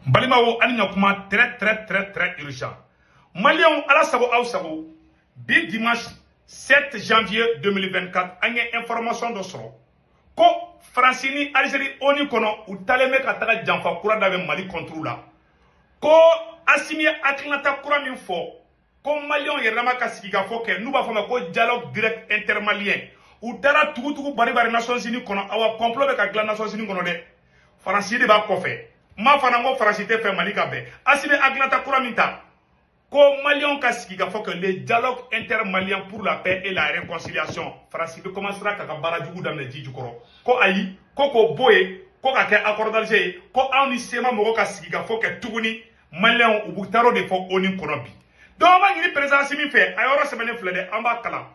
Balimao Alignakuma très urgent. Malion à la Savo Aoussavo, dimanche 7 janvier 2024, a une information de soro. Ko Francini Algérie oni kono ou taleme kataka janfa kura dave Mali contre la. Ko Assimi Atlanta kura min fo. Ko Malion yerama kasiga fo ke nous ba fama ko dialogue direct intermalien. Ou dara tugu bari Nations Unies kono awa complot be ka glan Nations Unies kono de. Francini ba kofe. Ma fanango Francité fait Mali kabe. Assimi Atlanta kura minta. Ko Malion kasiga fo que le dialogue intermalien pour la paix et la réconciliation Francité commencera kaka barajugu damne jiju koro. Ko ayi ko boye ko ka ke accord d'Alger ko awni sema mogo kasiga fo que tuguni Malion ubutaro de fo oni kono bi. Donc ma ngi président Assimi fait ayoro semaine flede amba kala.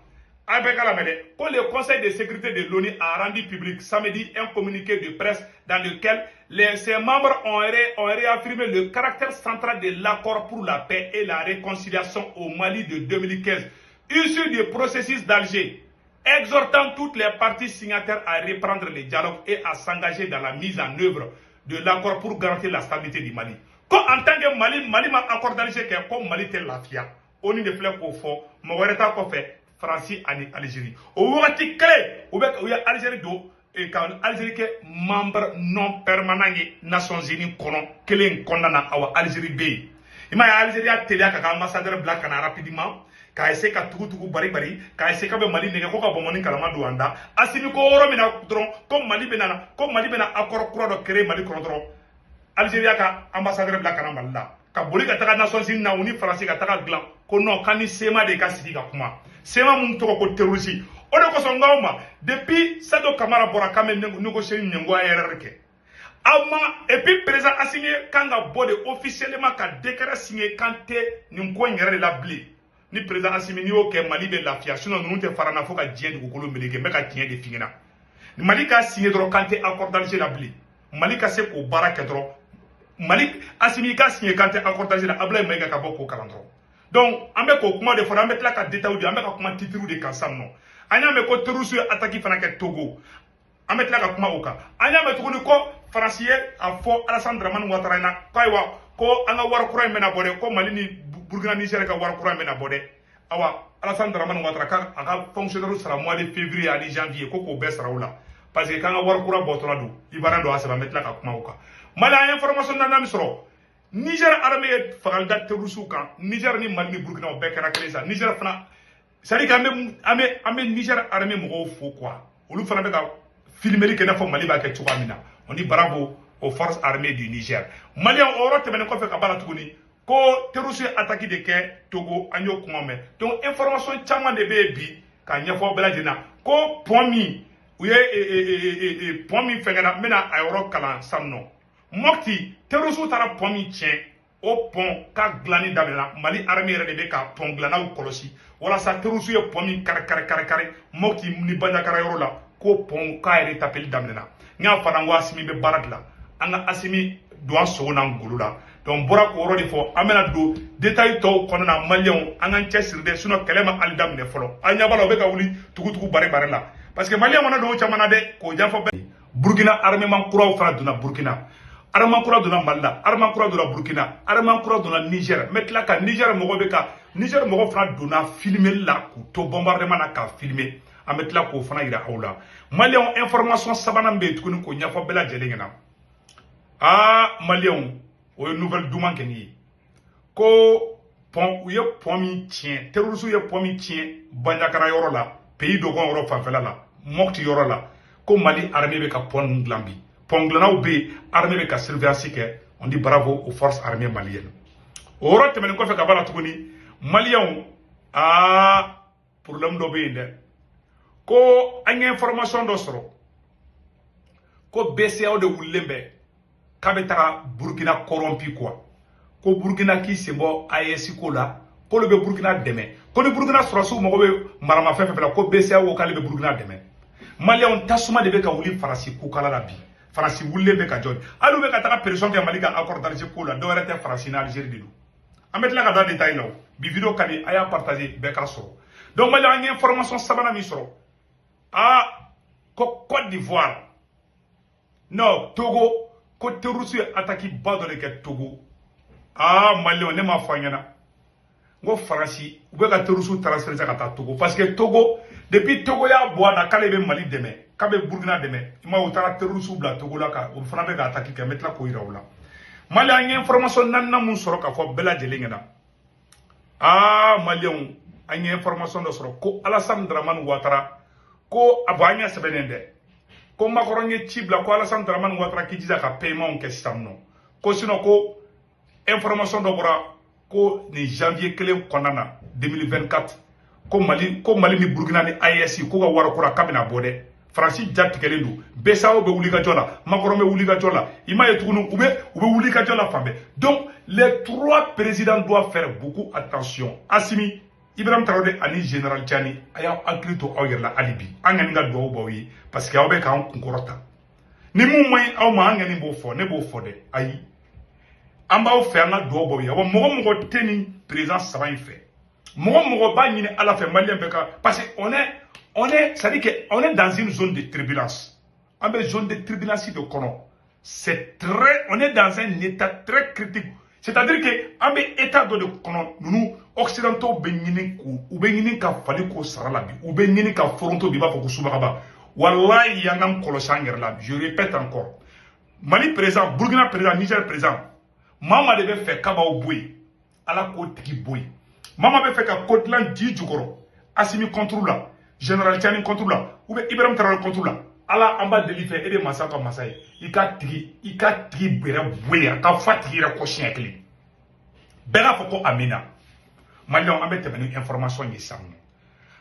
Le Conseil de sécurité de l'ONU a rendu public samedi un communiqué de presse dans lequel ses membres ont réaffirmé le caractère central de l'accord pour la paix et la réconciliation au Mali de 2015, issu du processus d'Alger, exhortant toutes les parties signataires à reprendre le dialogue et à s'engager dans la mise en œuvre de l'accord pour garantir la stabilité du Mali. Quand en tant que Mali m'a accord d'Alger que comme Mali tel la FIA, on y ne fait qu'au fond, Moureta Kofé, France et Algérie. Au wati clé, où y a Algérie do et quand Algérie est membre non permanent des Nations Unies kono kelen kondana awa Algérie B. Ima ya Algérie a télé ka ambassadeur black kana rapidement ka essayer ka tugu bari ka essayer ka be Mali nege ko ka bomoni kalama do anda Assimi ko oro mina dron comme Mali bena accord kuro do créer Mali kono dron Algérie ka ambassadeur black kana Mali ka boli ka taka Nations Unies na uni France ka taka glan ko non kani sema de ka sidi ka kuma sema mun to ko terroriste o de ko so ngawma depuis Sado Camara bora kame négocier nyengo ayerke ama et puis président Assimi kanga bode officiellement ka décret signé kanté ni ko ngere la bli ni président Assimi ni o ke Mali be lafia sinon nous te farana fo ka dien du ko meleke me ka dien de fingina Mali ka signé dro kanté accord d'Alger la bli Mali ka se ko baraka dro Mali Assimi ka signé kanté accord d'Alger la abla me ka boko kalandro. Donc, on met comment de fois, on met là qu'à détail, on met comment titre de cassam non. On met quoi terroriste attaqué fanaque Togo. On met là comment au cas. On met tout le quoi français à fort Alassane Dramane Ouattara na kaiwa ko anga war kura mena bode ko Mali ni Burkina Niger ka war kura mena bode. Awa Alassane Dramane Ouattara ka anga fonctionnaire sera mois de février à janvier ko baissera oula. Parce que quand war kura botola do ibara do asaba met là comment au cas. Mali a information na misro. Niger armée fagalda terroristes kan Niger ni Mali ni Burkina o bekara kelesa Niger fana c'est à dire ame Niger armée mo fo quoi olu fana be ka filmer ke na fo Mali ba ke tuamina on dit bravo aux forces armées du Niger Mali on oro te menen ko fe ka bala tuguni ko terroristes attaqué de ke Togo anyo kumame donc information chama de bebi ka nyafo bela dina ko pomi uye pomi fengana mena ayoro kala samno Mokti, terroristes tara pomi tien, au pont, ka glani dabela, Mali armée de ka pont glana ou kolosi. Voilà ça, terroristes ye pomi kare, mokti ni banda karayoro la, ko pont ka ere tapeli damena. Nya fanangwa Assimi be barak la, anga Assimi doit sona ngulu la. Donc bora ko oro de fo, amena do, détail to konona Malion, anga nche sirde, suno kelema al damne folo. Anya bala obeka wuli, tugu bare la. Parce que Malion wana do chamana de, ko janfo be. Burkina armée man kura fana duna Burkina. Arman kura donna Mali, arman kura donna Burkina, arman kura donna Niger. Maintenant ka Niger mogo beka, Niger mogo fana donna filmer la ku to bombardement na ka filmer. A metla ko fana ira awla. Malion information sabana mbe tukuni ko nyafo bela jelengena. Ah Malion o nouvelle douman keni. Ko pon uye pomi tien, terroristes uye pomi tien banyakara yoro la, pays dogon yoro fanfela la, mokti yoro la. Ko Mali armée beka pon nglambi. Ponglana ou B, armée de surveillance, on dit bravo aux forces armées maliennes. Au roi, tu m'as fait kabala tukuni, Maliens, pour l'homme d'obéir. Ko, a une information d'osro. Ko BCAO de Woulembe, Kabetara Burkina corrompu quoi. Ko Burkina qui c'est bon, AES kola, ko le Burkina demain. Ko le Burkina sera sous mon marama fait la ko BCAO au le Burkina demain. Maliens, tasuma de beka wuli farasi koukala la bi. France voulait be ka jodi alu be ka taka personne ke Mali ka accord d'Alger ko la do rete France na Algérie de amet la ka da détail law bi vidéo kali aya partager be ka so donc Mali a une information sabana mi so Côte d'Ivoire non Togo ko terroriste attaque ba dɔ de kɛ Togo malien ne m'a fɔ an ɲɛna ngo Faransi u bɛ ka terroriste transférer ka taa Togo parce que Togo depuis Togo y'a bɔ a la k'ale bɛ Mali dɛmɛ k'a bɛ Burkina dɛmɛ i ma u taara terroriste bila Togo la ka o fana bɛ ka attaque kɛ n bɛ tila k'o yira u la Mali an ye information naaninan mun sɔrɔ ka fɔ bɛɛ lajɛlen ɲɛna malien an ye information dɔ sɔrɔ ko Alassane Dramane Ouattara ko a bɔ an ɲɛ sɛbɛnnen dɛ ko Macron ye ci bila ko Alassane Dramane Ouattara k'i jija ka paiement kɛ sisan nɔ ko sinon ko information dɔ bɔra ko ni janvier kelen kɔnɔna na 2024 ko Mali ni Burkina ni AES ko ka wari kura k'a bɛna bɔ dɛ Faransi jatigɛlen don BCEAO bɛ wuli ka jɔ la Macron bɛ wuli ka jɔ la i m'a ye tuguni u bɛ wuli ka jɔ la fan bɛɛ donc les trois présidents doivent faire beaucoup attention Assimi Ibrahim Traoré ani Général Tiani a y'aw hakili to aw yɛrɛ la hali bi an ka nin ka dugawu b'aw ye parce que aw bɛ k'an kunkɔrɔta ni mun man ɲi aw ma an ka nin b'o fɔ ne b'o fɔ dɛ ayi an b'aw fɛ an ka dugawu b'aw ye wa mɔgɔ tɛ nin président saba in fɛ mɔgɔ b'a ɲini Ala fɛ malien bɛɛ ka parce que c'est-à-dire que on est dans une zone de turbulence on est zone de turbulence de kɔnɔ on est dans un état très critique c'est-à-dire que on bɛ état dɔ de kɔnɔ ninnu occidentaux bɛ ɲini ka fali ko sara la bi u bɛ ɲini ka foronto bi i b'a fɔ ko subagaba wallahi y'an k'an kɔlɔsi an yɛrɛ la je répète encore Mali président Burkina président Niger président maa de bɛ fɛ k'a b'aw bɔ yen Ala k'o tigi bɔ yen maa bɛ fɛ ka ko dilan di jukɔrɔ Assimi contre la Général Tiani contre la ou bien Ibrahim Traoré contre la Ala an b'a deli fɛ e de masa ka masa ye i ka tigi bɛrɛ bɔ yen a ka fa tigi yɛrɛ kɔ siɲɛ kelen bɛɛ k'a fɔ ko amina malien an bɛ tɛmɛ ni information ye sisan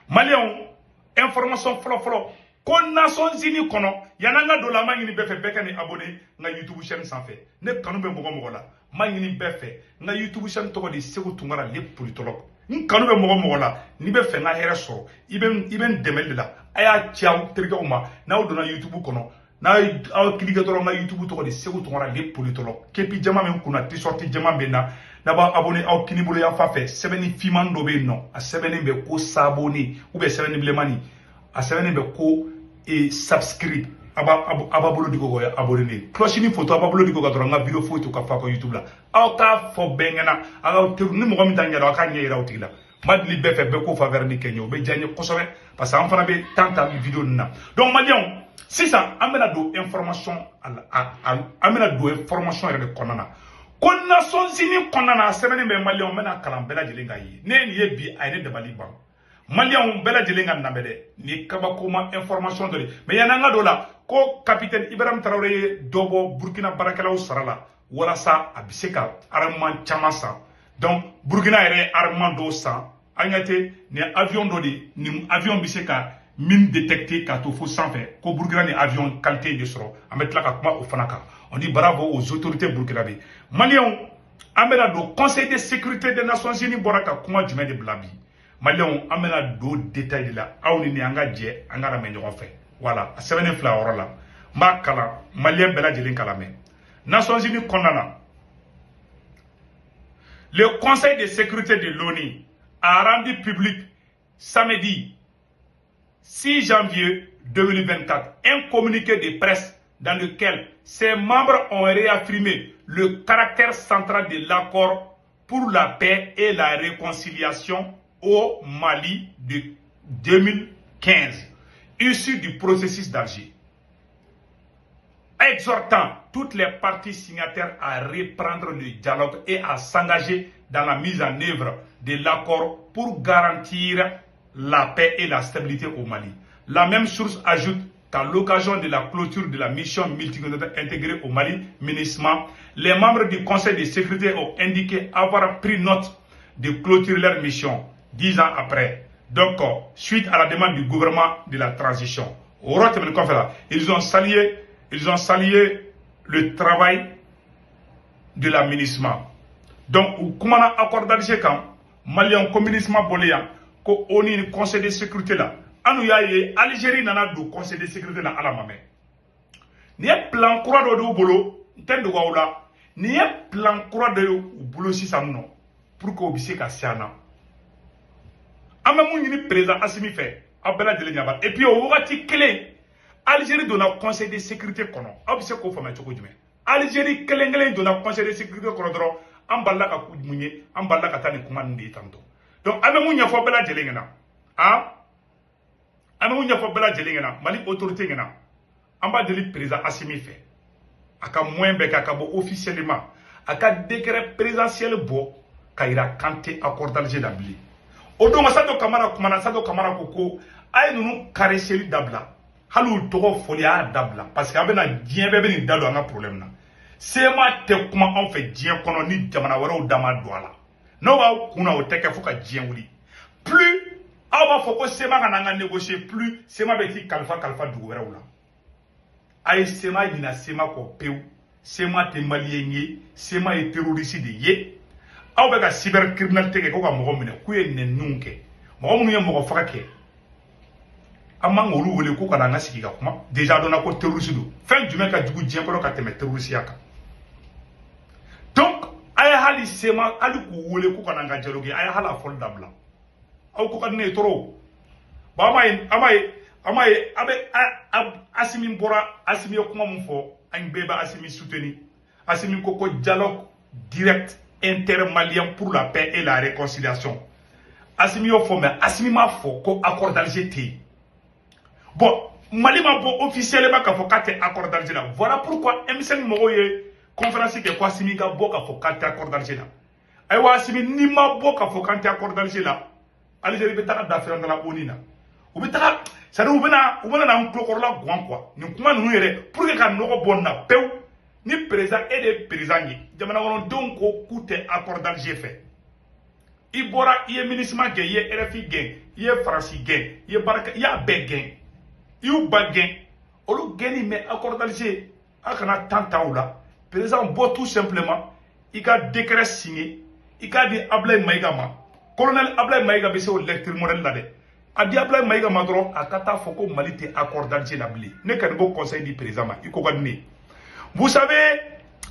malien information fɔlɔ ko Nations Unies kɔnɔ yan'an ka don la an b'a ɲini bɛɛ fɛ bɛɛ ka ni abonné n ka YouTube chaîne sanfɛ ne kanu bɛ mɔgɔ la n b'a ɲini bɛɛ fɛ n ka YouTube chaîne tɔgɔ de Segu Tunkara le politologue n kanu bɛ mɔgɔ la n'i bɛ fɛ n ka hɛrɛ sɔrɔ i bɛ n dɛmɛ de la a y'a ci aw terikɛw ma n'aw donna YouTube kɔnɔ n'aw cliquer dɔrɔn n ka YouTube tɔgɔ de Segu Tunkara le politologue kepi jama min kunna t-shirt jama bɛ na n'a b'a abonné aw kini bolo yan fan fɛ sɛbɛnni fiman dɔ bɛ yen nɔ a sɛbɛnnen bɛ ko s'abonner ou bien sɛbɛnni bilenmani a sɛbɛnnen bɛ ko subscribe a b'a bolo diko ko abonné cloche ni photo a b'a bolo diko ka dɔrɔn n ka video foyi to ka fa ko YouTube la aw k'a fɔ bɛɛ ɲɛna a ka teru ni mɔgɔ min t'a ɲɛ dɔn a k'a ɲɛ yira o tigi la ma deli bɛɛ fɛ bɛɛ ko faveur ni kɛ n ye o bɛ diya n ye kosɛbɛ parce que an fana bɛ temps ta video ninnu na donc malien sisan an bɛna don information an bɛna don information yɛrɛ de kɔnɔna na ko Nations Unies kɔnɔna na a sɛbɛnnen bɛ malien n bɛna kalan bɛɛ lajɛlen k'a ye ne ye nin ye bi a ye ne dabali ban malien bɛɛ lajɛlen ka lamɛn dɛ nin ye kabakoma information dɔ de mais yan'an ka don la ko capitaine Ibrahim Traoré ye dɔ bɔ Burkina baarakɛlaw sara la walasa a bɛ se ka armement caman san donc Burkina yɛrɛ ye armement dɔw san an ɲɛ tɛ nin avion dɔ de nin avion bɛ se ka mine détecté k'a to fo sanfɛ ko Burkina ni avion qualité de sɔrɔ an bɛ tila ka kuma o fana kan on dit bravo aux autorités burkinabé malien an bɛna don conseil de sécurité des Nations Unies bɔra ka kuma jumɛn de bila bi malien an bɛna don détail de la aw ni an ka jɛ an ka lamɛn ɲɔgɔn fɛ voilà a sɛbɛnnen filɛ a yɔrɔ la n b'a kalan malien bɛɛ lajɛlen ka lamɛn Nations Unies kɔnɔna na le conseil de sécurité de l'ONU a rendu public samedi 6 janvier 2024 un communiqué de presse dans lequel ses membres ont réaffirmé le caractère central de l'accord pour la paix et la réconciliation au Mali de 2015, issu du processus d'Alger, exhortant toutes les parties signataires à reprendre le dialogue et à s'engager dans la mise en œuvre de l'accord pour garantir la paix et la stabilité au Mali. La même source ajoute qu'à l'occasion de la clôture de la mission multiculturelle intégrée au Mali, MINUSMA, les membres du Conseil de sécurité ont indiqué avoir pris note de clôturer leur mission 10 ans après. Donc, suite à la demande du gouvernement de la transition, ils ont salué le travail de la MINUSMA. Donc, comment on a accordé d'Alger quand Malien communisme boléan, ko oni ni conseil de sécurité là. Anu ya ye Algérie nana do conseil de sécurité na ala mame. Ni plan kura do do bolo, ntendo wa ola. Ni plan kura do bolo si non pour que obise ka siana. Ama mu ni président Assimi fait, abela de nyaba. Et puis au wakati clé Algérie donna conseil de sécurité kono. Obise ko fama choko jume. Algérie kelengelen donna conseil de sécurité kɔnɔ dɔrɔn an balila ka mun ye an balila ka taa ni kuma ninnu de ye tantɔ donc an bɛ mun ɲɛfɔ bɛɛ lajɛlen ɲɛna an bɛ mun ɲɛfɔ bɛɛ lajɛlen ɲɛna Mali autorité ɲɛna an b'a deli président Assimi fɛ a ka moyen bɛɛ kɛ a ka bɔ officiellement a ka décret présidentiel bɔ ka yira kan tɛ accord d'Alger la bilen o don Sado Kamara kumana Sado Kamara ko a ye ninnu kareseli dabila hali u tɔgɔ fɔli a y'a dabila parce que a bɛna diɲɛ bɛɛ bɛ nin da don an ka problème na sema tɛ kuma anw fɛ diɲɛ kɔnɔ ni jamana wɛrɛw da ma don a la n'o b'aw kun na o tɛ kɛ fo ka diɲɛ wuli plus aw b'a fɔ ko sema ka na an ka négocier plus sema bɛ t'i kalifa dugu wɛrɛw la a ye sema ɲina sema kɔ pewu sema tɛ maliyɛn ye sema ye terroriste de ye aw bɛ ka cybercriminalité kɛ ko ka mɔgɔ minɛ k'u ye nɛniw kɛ mɔgɔ minnu ye mɔgɔ faga kɛ an man k'olu wele k'u kana an ka sigi ka kuma déjà dɔnna ko terroriste don fɛn jumɛn ka jugu diɲɛ kɔnɔ ka tɛmɛ terroristiya kan donc a ye hali sema hali k'u wele k'u kana an ka dialogue a ye hali a fɔli dabila aw ko ka di ne ye trop bon an b'a ye a bɛ Assimi bɔra Assimi ye kuma min fɔ an bɛɛ bɛ Assimi soutenir Assimi ko dialogue direct intermalien pour la paix et la réconciliation Assimi y'o fɔ mais Assimi m'a fɔ ko accord d'Alger tɛ yen bon Mali ma bɔ officiellement k'a fɔ k'a tɛ accord d'Alger la voilà pourquoi M5 mɔgɔw ye conférence kɛ ko Assimi ka bɔ k'a fɔ k'a tɛ accord d'Alger la ayiwa Assimi n'i ma bɔ k'a fɔ k'an tɛ accord d'Alger la Algérie bɛ taga da fɛn dɔ la ONU na u bɛ taga c'est-à-dire u bɛna n'an tulokɔrɔla guwan quoi nin kuma ninnu yɛrɛ pour que ka nɔgɔ bɔ nin na pewu ni président e de ye président ye jamana kɔnɔdenw ko k'u tɛ accord d'Alger fɛ i bɔra i ye MINUSMA gɛn i ye RFI gɛn i ye Faransi gɛn i ye baraka i y'a bɛɛ gɛn i y'u ba gɛn olu gɛnni mais accord d'Alger a kana temps ta o la président bɔ tout simplement i ka décret signé i k'a di Ablaye Maïga ma colonel Ablaye Maïga bɛ se o lecture modèle la dɛ a di Ablaye Maïga ma dɔrɔn a ka taa fɔ ko Mali tɛ accord d'Alger la bilen ne kɔni b'o conseil di président ma i ko ka di ne ye vous savez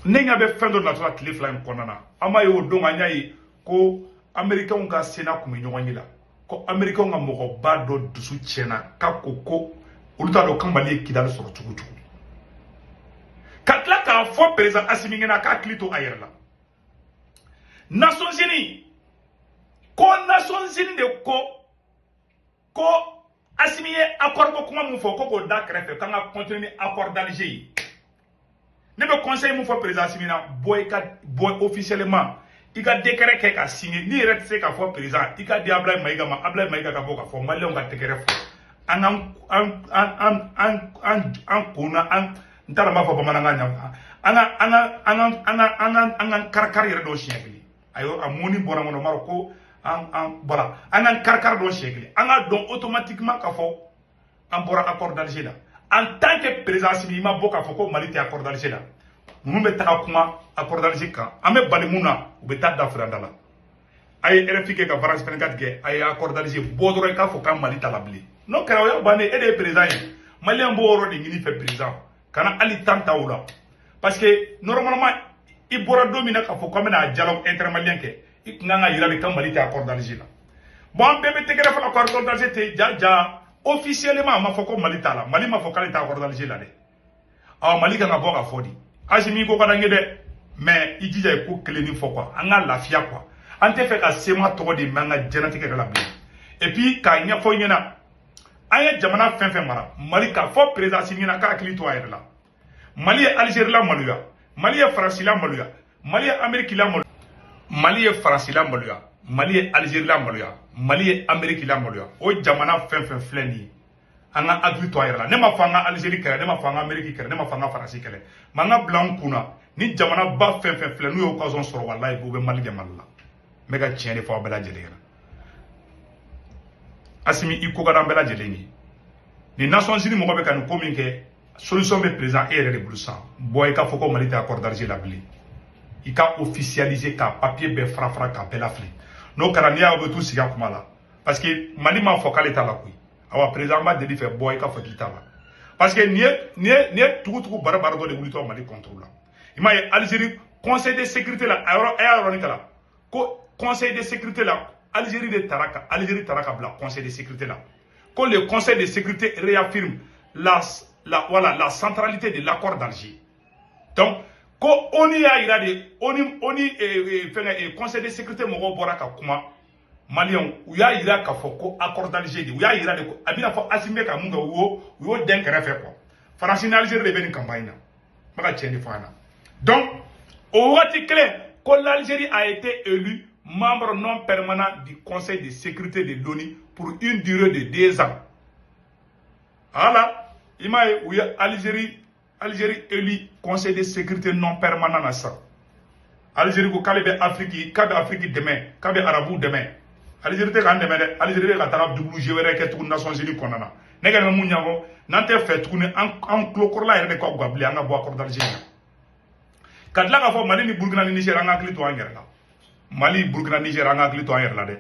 ne ɲɛ bɛ fɛn dɔ natɔla tile fila in kɔnɔna na an b'a ye o don an y'a ye ko américains ka sénat kun bɛ ɲɔgɔn ye la ko américains ka mɔgɔba dɔ dusu tiɲɛna k'a ko olu t'a dɔn ko Mali ye Kidali sɔrɔ cogo cogo ka tila k'a fɔ président Assimi ɲɛna k'a hakili to a yɛrɛ la Nations Unies ko Nations Unies de ko Assimi ye accord ko kuma mun fɔ ko k'o da kɛrɛfɛ k'an ka continuer ni accord d'Alger ye ne bɛ conseil mun fɔ président Assimi na bɔ officiellement i ka décret kɛ ka signer ni yɛrɛ tɛ se k'a fɔ président i ka di Ablaye Maïga ma Ablaye Maïga ka bɔ k'a fɔ maliyɛnw ka décret fɔ an kunna n t'a dɔn n b'a fɔ bamanankan na an ka kari-kari yɛrɛ dɔw siɲɛ kelen a mɔni bɔra n kɔnɔ n b'a dɔn ko voilà an ka kari-kari dɔw siɲɛ kelen an ka dɔn automatiquement k'a fɔ an bɔra accord d'Alger la en tant que président Assimi i ma bɔ k'a fɔ ko Mali tɛ accord d'Alger la ninnu bɛ taga kuma accord d'Alger kan an bɛ bali mun na u bɛ taa da firanda la a ye RFI kɛ ka France 24 kɛ a ye accord d'Alger bɔ dɔrɔn i k'a fɔ k'an Mali ta la bilen n'o kɛra o y'a bannen e de ye président ye maliyɛn b'o yɔrɔ de ɲini fɛ président kana hali temps ta o la parce que normalement i bɔra don min na k'a fɔ k'an bɛna dialogue intermalien kɛ i tun kan ka yira de k'an Mali tɛ accord d'Alger la bon an bɛɛ bɛ tɛgɛrɛ fɔ ko accord d'Alger tɛ ja officiellement a ma fɔ ko Mali t'a la Mali ma fɔ k'ale tɛ accord d'Alger la dɛ Mali kan ka bɔ ka fɔ di Assimi ko ka d'an ye dɛ mais i jija i ko kelen ni fɔ quoi an ka lafiya quoi an tɛ fɛ ka sema tɔgɔ de mɛn an ka diɲɛlatigɛ la bilen et puis k'a ɲɛfɔ i ɲɛna an ye jamana fɛn fɛn mara Mali k'a fɔ président Assimi ɲɛna k'a hakili to a yɛrɛ la Mali ye Algérie la maloya Mali ye Faransi la maloya Mali ye Amérique la maloya Mali ye Faransi la maloya Mali ye Algérie la maloya Mali ye Amérique la maloya o jamana fɛn fɛn filɛ nin ye an ka hakili to a yɛrɛ la ne ma fɔ an ka Algérie kɛlɛ ne ma fɔ an ka Amérique kɛlɛ ne ma fɔ an ka Faransi kɛlɛ mais an ka bila an kunna ni jamana ba fɛn fɛn filɛ n'u ye occasion sɔrɔ walayi u bɛ Mali kɛ Mali la n bɛ ka tiɲɛ de fɔ aw bɛɛ lajɛlen ɲɛna Assimi i ko ka d'an bɛɛ lajɛlen ye ni Nations Unies mɔgɔ bɛ ka nin ko min kɛ solution bɛ président e yɛrɛ de bolo sisan bɔ i k'a fɔ ko Mali tɛ accord d'Alger la bilen i ka officialiser ka papier bɛɛ fara fara k'a bɛɛ lafili n'o kɛra n'i y'a bɛ t'u sigi a kuma la parce que Mali m'a fɔ k'ale t'a la koyi awa président b'a deli fɛ bɔ i k'a fɔ k'i t'a la parce que nin ye tugu bara dɔ de wulitɔ Mali contre la i m'a ye Algérie conseil de sécurité la a y'a yɔrɔnin kalan ko conseil de sécurité la Algérie taara ka bila conseil de sécurité la ko le conseil de sécurité réaffirme la centralité de l'accord d'Alger donc ko oni ya ira de oni conseil de sécurité mogo bora ka kuma Malion u ya ira ka fo ko accord d'Alger de u ya ira de ko abina fo Assimi ka munga wo den kere fe ko France ni Alger de ben campagne na maka tiendi fana donc au wati clé que l'Algérie a été élue membre non permanent du Conseil de sécurité de l'ONU pour une durée de 2 ans. Voilà, il m'a dit Algérie élu Conseil de sécurité non permanent à ça. Algérie ko kale be Afrique demain, kabe Arabou demain. Algérie te kan demain, Algérie ka tarab double jouer ke tout Nations Unies konana. Nega na munyango nante fait tout en clocorla ere ko gwabli anga bo accord d'Algérie. Kadla ka fo Mali ni Burkina ni Niger anga kli to angerla. Mali Burkina Niger anga kli to angerla de.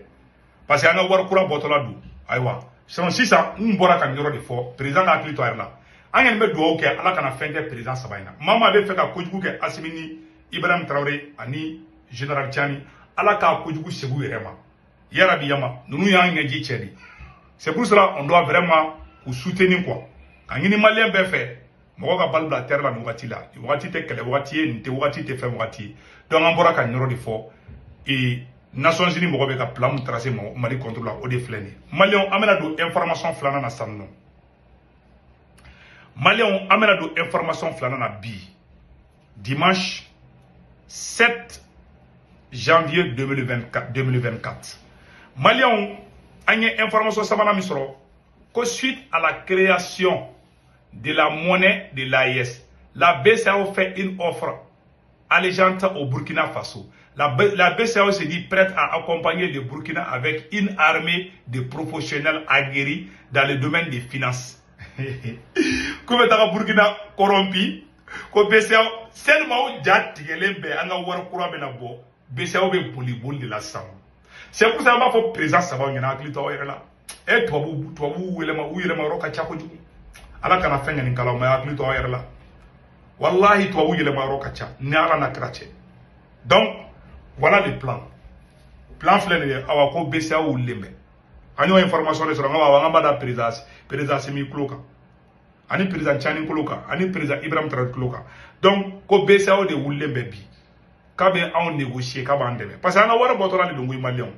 Parce que anga war kura botola du. Aywa. Selon ça, on bora kan yoro de fo président na kli to angerla. Angel me do ke ala kana fenge président sabayna. Mama be fe ka kojugu ke Assimi ni Ibrahim Traoré ani Général Tiani ala ka kojugu segu yerema. Yarabi yama nunu ya ngeji chedi. C'est pour cela on doit vraiment vous soutenir quoi. Quand ni malien be fait mogo ka balbla terre la wati la wati te kele wati nte wati te fe wati donc an bora ka nyoro de fo et Nations Unies mogo be ka plan mu tracer Mali contre la o de fleni Malion amena do information flana na sanno Malion amena do information flana na bi dimanche 7 janvier 2024 Malion anye information samana misro ko suite à la création de la monnaie de l'AES, la BCAO fait une offre allégeante au Burkina Faso. La BCAO se dit prête à accompagner le Burkina avec une armée de professionnels aguerris dans le domaine des finances. Comme dans Burkina corrompu, que BCAO, seulement Djatigelembe, anga war kura benabo, BCAO be boli de la sang. C'est pour ça que faut présent ça va y en a qui toi là. Et toi vous elema roka chako jugu. Ala kana fenga ni kala ma akli to ayerla wallahi to wujele ma rokacha ni ala na krache donc voilà le plan flene awa ko besa ou lembe anyo information de sura ngawa ngamba da président semi kloka ani président chani kloka ani président Ibrahim Traoré kloka donc ko besa o de wulembe bi kabe on négocier ka bandebe parce que ana wara botora ni dungu malion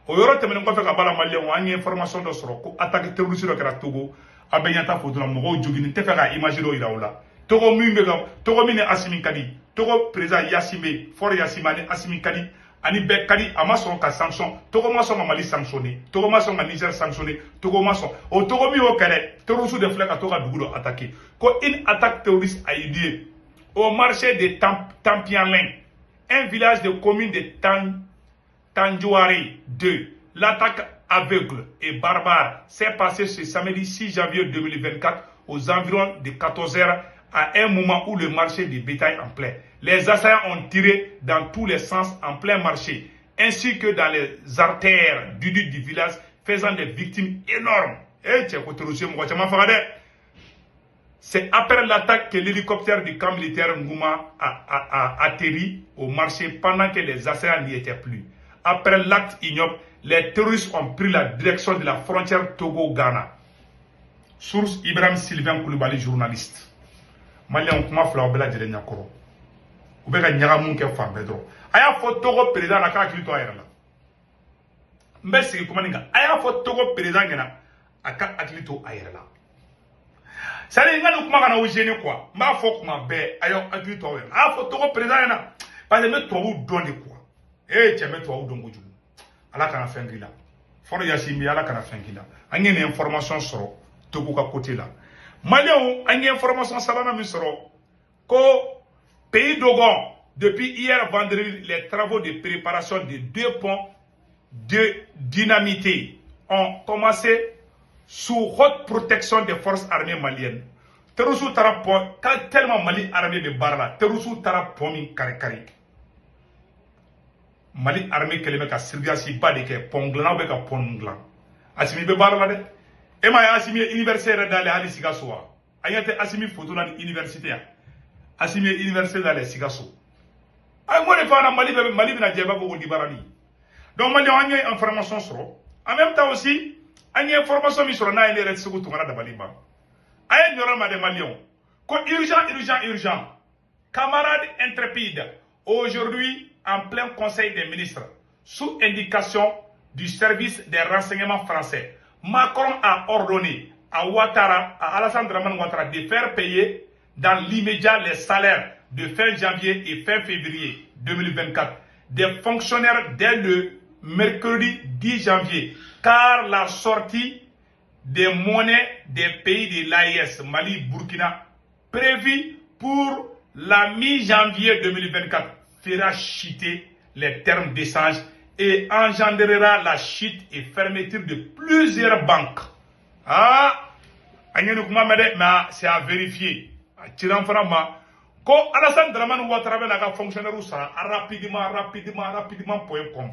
o yoro temene ko fe ka bala malion anyi information de sura ko attaque terroriste do kara Togo abenyata fotuna mogo jogini te feka image do iraula togo mimbe ga togo mine Assimi kadi togo président Yassime for Yassimani Assimi kadi ani be kadi amason ka sanction togo mason ka Mali sanctionné togo mason ka Niger sanctionné togo mason o togo mi o kere terroriste de fleka toga dugudo attaquer ko une attaque terroriste a eu lieu au marché de Tampialin un village de commune de Tanjouari 2 l'attaque aveugle et barbare s'est passé ce samedi 6 janvier 2024 aux environs de 14 h à un moment où le marché de bétail en plein. Les assaillants ont tiré dans tous les sens en plein marché, ainsi que dans les artères du village, faisant des victimes énormes. C'est après l'attaque que l'hélicoptère du camp militaire Ngouma a atterri au marché pendant que les assaillants n'y étaient plus. Après l'acte ignoble, les terroristes ont pris la direction de la frontière Togo-Ghana. Source Ibrahim Sylvain Koulibaly, journaliste. Malien kuma fla obela jere nyakoro. Ubeka nyaga munke fa bedro. Aya fo Togo président na ka klito ayerla. Mbesi kuma ninga. Aya fo Togo président ngena aka aklito ayerla. Sale ngana kuma kana ujene kwa. Mba fo kuma be ayo aklito ayerla. Aya fo Togo président na. Parce que me to u doni quoi. Tcheme to u dongo jugu. Ala kana fengila foro Yassimi ala kana fengila anye une information soro Togo ka côté là Malion anye information salana mi soro ko pays Dogon depuis hier vendredi les travaux de préparation de 2 ponts de dynamité ont commencé sous haute protection des forces armées maliennes. Terusu tara pont tellement Mali armée de barla terusu tara pont min kari Mali armée keleme ka sirgasi ba de ke ponglan be ka ponglan Assimi be barla de e ma Assimi universitaire dale hali Sikasso ayate Assimi photo na université ya Assimi université dale Sikasso ay mo ne fa na Mali bina jeba ko di barani donc Mali anye information soro en même temps aussi anye information mi soro na ile ret sugu tungana da baliba ay nyora ma de Malion ko urgent Camarades intrépides, aujourd'hui en plein conseil des ministres, sous indication du service des renseignements français, Macron a ordonné à Ouattara, à Alassane Dramane Ouattara, de faire payer dans l'immédiat les salaires de fin janvier et fin février 2024 des fonctionnaires dès le mercredi 10 janvier, car la sortie des monnaies des pays de l'AES, Mali, Burkina, prévue pour la mi-janvier 2024, fera chuter les termes d'échange et engendrera la chute et fermeture de plusieurs banques. Ah, c'est à vérifier. Ko Alassane Dramane Ouattara bɛ n'a ka fonctionnaire sara rapidement point.com.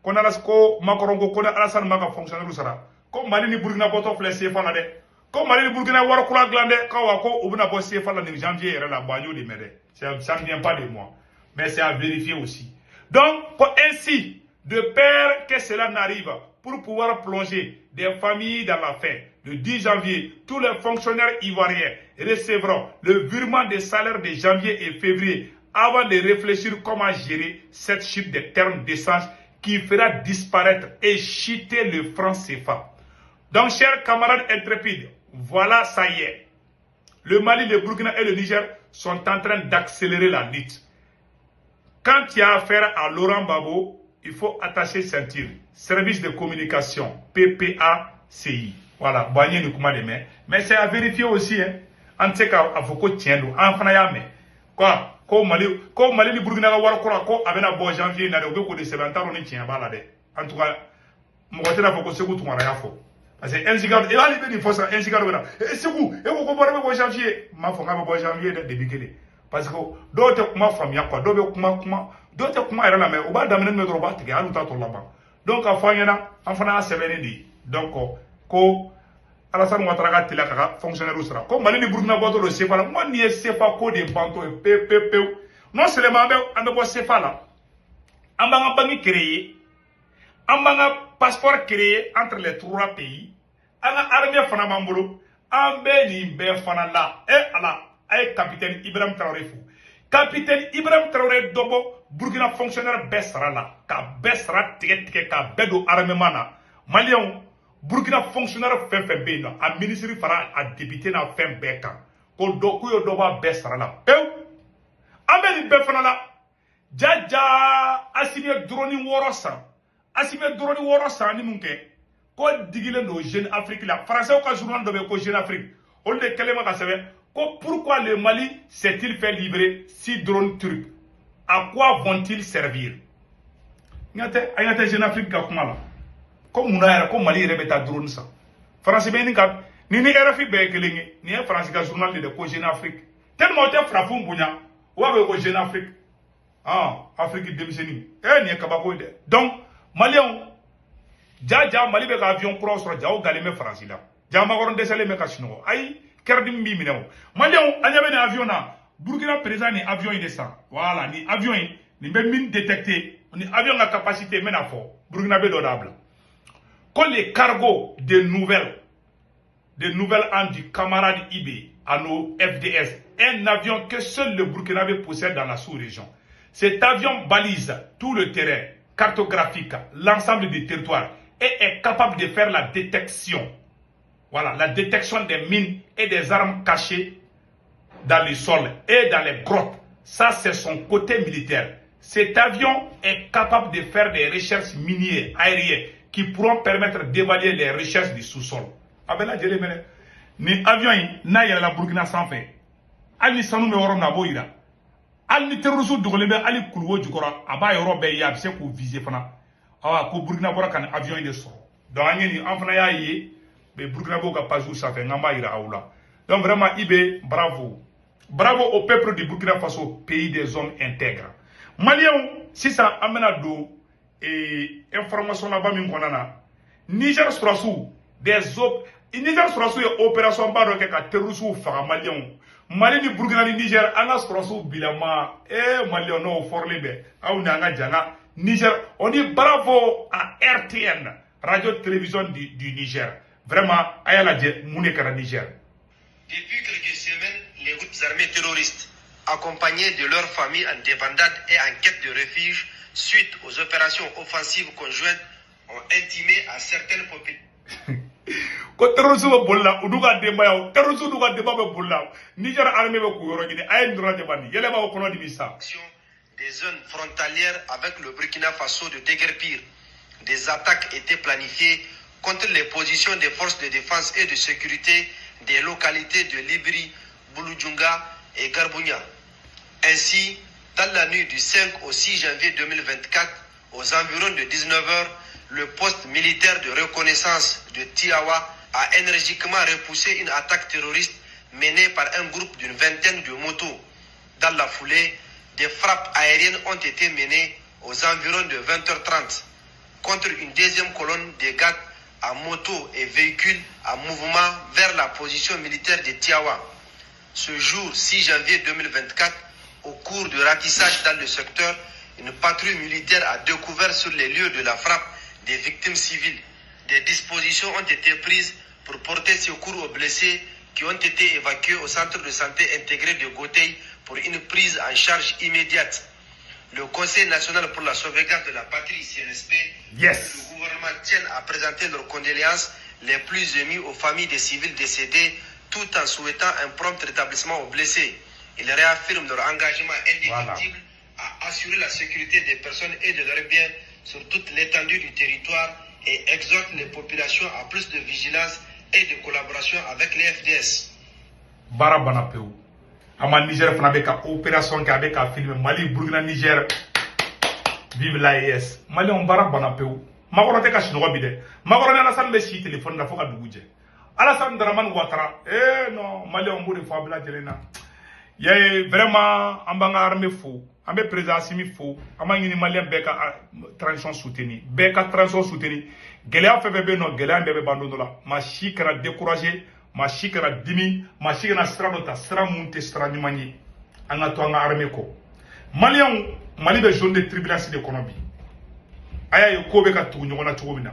Ko Macron ko ne Alassane ma ka fonctionnaire sara. Ko Mali ni Burkina bɔtɔ filɛ CFA la dɛ. Ko Mali ni Burkina wari kura dilan dɛ. Ko u bɛna bɔ CFA la ni janvier yɛrɛ la bon an y'o de mɛn dɛ. Ça ne vient pas de moi. Mais c'est à vérifier aussi. Donc, ainsi, de peur que cela n'arrive, pour pouvoir plonger des familles dans la faim, le 10 janvier, tous les fonctionnaires ivoiriens recevront le virement des salaires de janvier et février avant de réfléchir comment gérer cette chute des termes d'échange qui fera disparaître et chuter le franc CFA. Donc, chers camarades intrépides, voilà, ça y est. Le Mali, le Burkina et le Niger sont en train d'accélérer la lutte. Quand il y a affaire à Laurent Gbagbo, il faut attacher ceinture. Service de communication, PPACI. Voilà, mais c'est à vérifier aussi. En tout cas, il faut que tienne. Quoi? Ko Mali ni Burkina ka wara kora ko abena bo janvier na de ko de 70 ans ni tien bala de. En tout cas, mo ko tena fo ko segu tungara ya fo. Parce que un cigare et là il veut dire ça un cigare là. Et segu e ko bo bo janvier, ma fo nga bo janvier de débikele. Parce que d'autres kuma famia quoi, d'autres kuma era la mais o ba damene me droba te ga aluta to laba. Donc a fanyana en fana sebeni di. Donc ko Alassane Ouattara ka tela ka fonctionnaire sera. Comme Mali ni Burkina Faso le CFA là, moi ni CFA ko de banto et PPP. Non seulement on doit CFA là. On va banque créer, on va passeport créé entre les trois pays. On a armée fana mambolo, on beni be fana là. Et ala, ay capitaine Ibrahim Traoré fou. Capitaine Ibrahim Traoré dobo Burkina fonctionnaire besra là. Ka besra tike ka bedo armement là. Malien Burkina fonctionnaire fait bien, a ministre fara a député na fait beka. Ko do ku yo do ba besra la. Ameli be fana la. Jaja asime drone worosa. Asime drone worosa ni munke. Ko digile no Jeune Afrique la. Français ka journal de ko Jeune Afrique. On de kelema ka sebe. Ko pourquoi le Mali s'est-il fait livrer 6 drones turcs? À quoi vont-ils servir? Ayate Jeune Afrique ka kuma la. Comme Mouna, comme Mali rebeta drone ça. France ben ni RFI be kelingi, ni France ka journal de ko Jeune Afrique. Tellement te frafou mbunya, wa be ko Jeune Afrique. Ah, Afrique démissionné. Ni kabako de. Donc Malien jaja Mali be ka avion cross sur jaw galeme France là. Jama goron desale me ka sino. Ay kerdim bi minew. Malien anyabe ni avion na. Burkina président ni avion il descend. Voilà, ni avion ni be mine détecté. Ni avion la capacité mena fort. Burkina be dodable. Quand les cargos de nouvelles en du camarade IB à nos FDS, un avion que seul le Burkinabé possède dans la sous-région. Cet avion balise tout le terrain cartographique, l'ensemble du territoire et est capable de faire la détection. Voilà, la détection des mines et des armes cachées dans les sols et dans les grottes. Ça, c'est son côté militaire. Cet avion est capable de faire des recherches minières, aériennes, qui pourront permettre d'évaluer les recherches du sous-sol. Abela jele mene ni avion yi na yela la Burkina sans fait. Ali sanu me woro na boyira. Ali terrorisme dogole be ali kulwo jukora aba yoro be ya bise ko viser fana. Awa ko Burkina bora kan avion yi de so. Donc ngeni en fana ya yi be Burkina bo ka pas où ça fait ngamba ira aula. Donc vraiment IB bravo. Bravo au peuple du Burkina Faso, pays des hommes intègres. Malien si ça amena do et information là-bas min konana Niger surasu des Niger surasu et opération baro ke ka terrorisme faga malien Mali ni Burkina ni Niger anga surasu bilama malien no forlé be aw na nga janga Niger on dit bravo à RTN radio télévision du Niger vraiment ayala je mune kara Niger. Depuis quelques semaines les groupes armés terroristes accompagnés de leurs familles en débandade et en quête de refuge suite aux opérations offensives conjointes, ont intimé à certaines populations. Ko terrorisme be bolla uduga demba yaw terrorisme uduga demba be bolla Niger armée be ku yoro gidi ay ndura jabani yele ba ko no di bisa Des zones frontalières avec le Burkina Faso de déguerpir. Des attaques étaient planifiées contre les positions des forces de défense et de sécurité des localités de Libri, Bouloudjounga et Garbounia. Ainsi, dans la nuit du 5 au 6 janvier 2024, aux environs de 19h, le poste militaire de reconnaissance de Tiawa a énergiquement repoussé une attaque terroriste menée par un groupe d'une vingtaine de motos. Dans la foulée, des frappes aériennes ont été menées aux environs de 20h30 contre une deuxième colonne de gardes à moto et véhicules en mouvement vers la position militaire de Tiawa. Ce jour 6 janvier 2024, au cours de ratissage dans le secteur, une patrouille militaire a découvert sur les lieux de la frappe des victimes civiles. Des dispositions ont été prises pour porter secours aux blessés qui ont été évacués au centre de santé intégré de Gotei pour une prise en charge immédiate. Le Conseil national pour la sauvegarde de la patrie CNSP et le gouvernement tiennent à présenter leurs condoléances les plus émues aux familles des civils décédés tout en souhaitant un prompt rétablissement aux blessés. Ils réaffirment leur engagement indéfectible à assurer la sécurité des personnes et de leurs biens sur toute l'étendue du territoire et exhortent les populations à plus de vigilance et de collaboration avec les FDS. Barabanapeu. Ama Niger fana be ka opération ka be ka filmer Mali Burkina Niger. Vive l'AES. Mali on barabanapeu. Makoro te ka shinogo bide. Makoro na Alassane be shi téléphone da foka duguje. Alassane Dramane Ouattara. Non, Mali on bodi fabula jelena. Yé vraiment ambanga armée fou. Ambe président Assimi fou. Ama ngini Malien beka transition soutenue. Beka transition soutenue. Gelea febe no gelea bebe bandono la. Ma shi kana décourager. Ma shi kana dimi. Ma shi kana strano ta stra munte stra nimani. Anga to anga armée ko. Malien Mali be zone de tribulation de Colombie. Aya yo ko be ka tugu nyona tugu bina.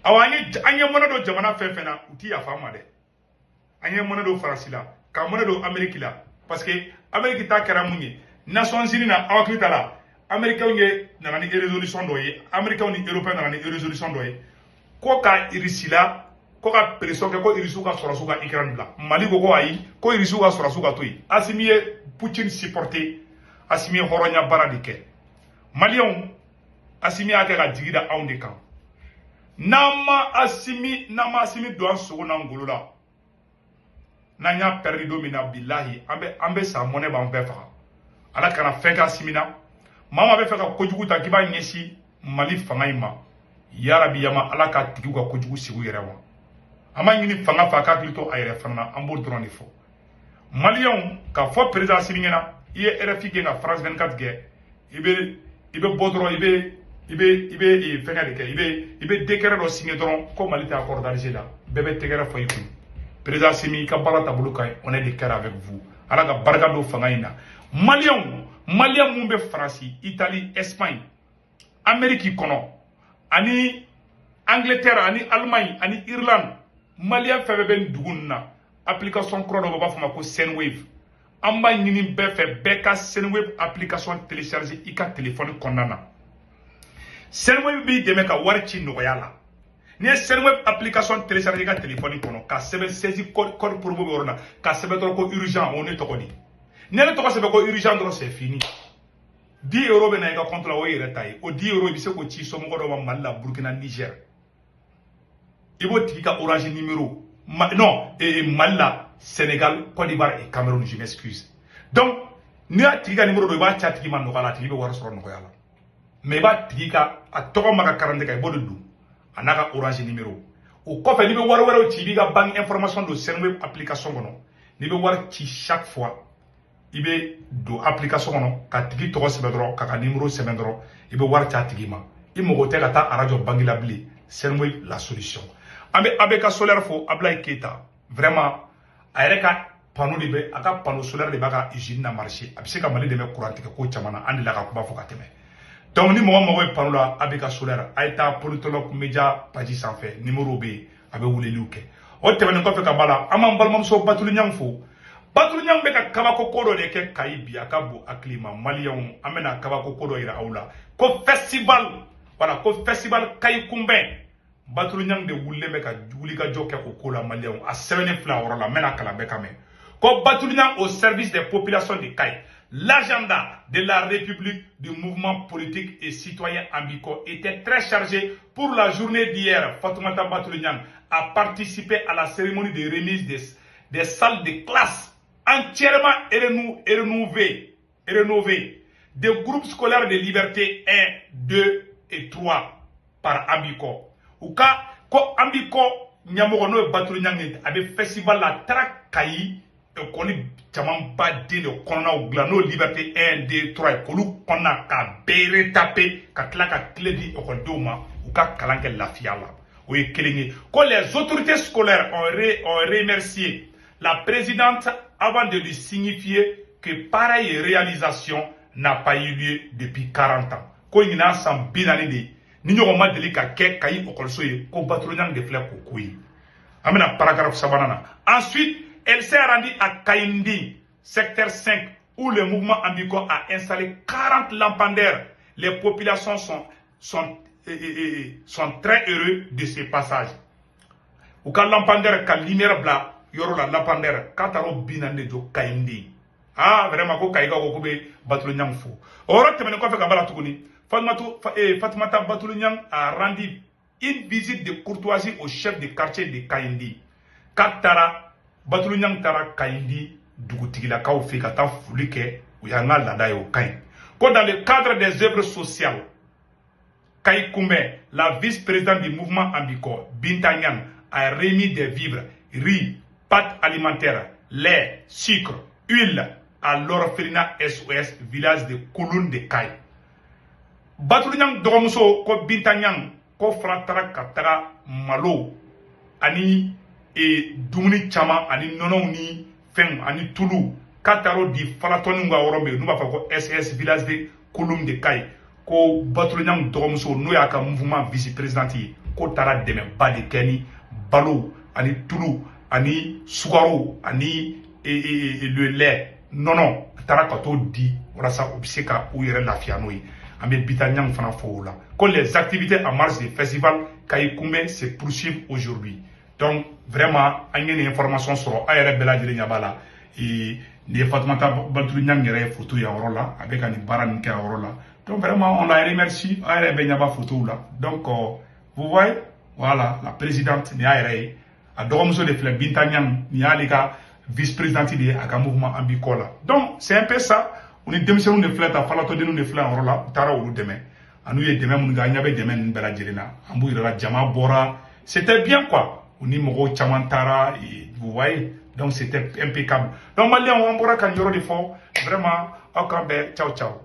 Awanye anye mona do jamana fefena uti ya fama de. Anye mona do Farasila. Ka mona do Amérique la parce que Amérique ta kera munye Nations Unies na awakita la Américain ye na ni résolution do ye Américain ni Européen na ni résolution do ye ko ka irisila ko ka pression ko irisu ka sora suka ikran bla Mali ko ayi ko irisu ka sora suka toyi asimiye Poutine supporter asimiye horonya baradike Malion asimiye ake ka digida aunde kan nama asimi do an sogo na ngolola Nanya perdu domina billahi ambe sa monnaie ba mbe fa ala kana feka simina mama be feka kojugu ta kiba nyesi Mali fanga ima ya rabbi yama ala ka tigu ka kojugu sigu yerewa ama ngini fanga fa ka klito ayre fanga ambo drone fo Malion ka fo président simina iye RFI ke na France 24 ge ibe bodro ibe fenga de ke ibe décret do signé dron ko Mali ta accord d'Alger la bebe tegera fo yiku Président Simi Kabara Tabulukai, on est de cœur avec vous. Alors que Bargado Fangaina. Malien Mumbe France, Italie, Espagne, Amérique kono, ani Angleterre, ani Allemagne, ani Irlande. Malien fait ben dougouna. Application chrono baba fama ko Senwave. Amba nini befe beka Senwave application télécharger ika téléphone konana. Senwave bi demeka warchi noyala. Ni Senwave application télécharger ka téléphone kono ka sebe saisi code promo borona ka sebe ko urgent on est tokoni ni le toko sebe ko urgent dro c'est fini 10 euros be na ka compte la o yere tay o 10 euros bi se ko ci so mo do Mali Burkina Niger ibo tika orange numéro Mali Sénégal Côte d'Ivoire et Cameroun je m'excuse donc ni a tika numéro do ba chat ki man no kala tibe war so no ko yalla mais ba tika a toko maka 40 kay bodu du anaka orange numéro o kofe ni be war waro ci bi ga bank information do Senwave application kono ni be war ci chaque fois ibe do application kono ka tigi to sebe dro ka numéro sebe dro ibe war ci tigi ma imo go te ka ta radio bangila bli Senwave la solution abe ka solaire fo Ablaye Keita vraiment ayreka panneau de be aka panneau solaire de baka usine na marché abise ka Mali de me courant ko chamana andi la ka kuba fo ka teme donc ni mo mo panu la abeka solaire aita politologue media page sans fait numéro B abe wuleli uke o tebe ko fe ka bala amam balmam so batulu nyamfo Batoulignang be ka kabako kodo de ke kaibi akabo aklima malien amena kabako kodo ira aula ko festival voilà ko festival kay kumbe Batoulignang de wulle be ka wuli ka jokke ko kola malien a 7 flower la mena kala be kame ko Batoulignang au service des populations de Kay. L'agenda de la République du mouvement politique et citoyen Ambiko était très chargé pour la journée d'hier. Fatoumata Batoulignang a participé à la cérémonie de remise des salles de classe entièrement rénovées. Des groupes scolaires de liberté 1, 2 et 3 par Ambiko. Ou ka ko Ambiko Nyamogono Batoulignang avait festival la Trakayi. Koni chaman ba de konna o glano liberté 1 2 3 kolu konna ka bere tapé ka tla ka clédi o doma ou ka kalanke lafia la o e kelingi ko les autorités scolaires ont remercié la présidente avant de lui signifier que pareille réalisation n'a pas eu lieu depuis 40 ans ko ngina sam binani de ni ñogo ma deli ka ke kay o kolso ye ko Batoulignang de flek ko kuyi amena paragraphe sabanana. Ensuite elle s'est rendue à Kaindi, secteur 5, où le mouvement Ambiko a installé 40 lampadaires. Les populations sont très heureux de ce passage. Ou quand lampadaire, quand lumière blanc, il y aura la lampadaire, quand on a binane de Kaindi. Ah, vraiment, ko Kaiga ko be Batoulignang fou. Ora temene ko fe kabala tukuni. Fatoumata Batoulignang a rendu une visite de courtoisie au chef de quartier de Kaindi. Katara Batoulignang tara Kaindi dugutigila kaw fe ka ta fuli ke u ya nga lada yo kay ko dans le cadre des œuvres sociales Kay Koumé, la vice-présidente du mouvement Ambiko Bintanyan, a remis des vivres, riz, pâtes alimentaires, lait, sucre, huile à l'orphelinat SOS village de Kouloun de Kay. Batoulignang Doromuso ko Bintanyan ko frantara katara malo ani et dumuni chama ani nono ni fen ani tulu kataro di falatoni nga orombe nuba fa ko SS village de Kouloum de Kay ko Batoulignang Doromuso no ya ka mouvement vice-président ko tara deme ba de keni balo ani tulu ani sugaro ani le lait non tara ka to di rasa obseka ou yere lafia noyi ambe Bitanyang fana foula ko les activités en marge du festival Kay Koumé se poursuivent aujourd'hui. Donc, vraiment, il y a une information sur ARB Beladjiri Nyabala. Et les Fatoumata Batoulignang y a une photo là, avec un baran qui a là. Donc, vraiment, on la remercie. ARB Nyaba photo là. Donc, vous voyez, voilà, la présidente de ARB, à Doromso de Fleur Bintanyang, il y a les gars, vice-présidente de un mouvement Ambiko là. Donc, c'est un peu ça. On est démissionné de Fleur, à Falato de nous de Fleur là, Tara ou demain. À nous, il y a demain, on gagne avec demain Beladjiri là. Ambou, il y a la Djama Bora. C'était bien quoi. Unimoro Chamantara, et vous voyez, donc c'était impeccable. Donc, Malien, on va quand il y aura des fonds, vraiment, au Camber, ciao, ciao.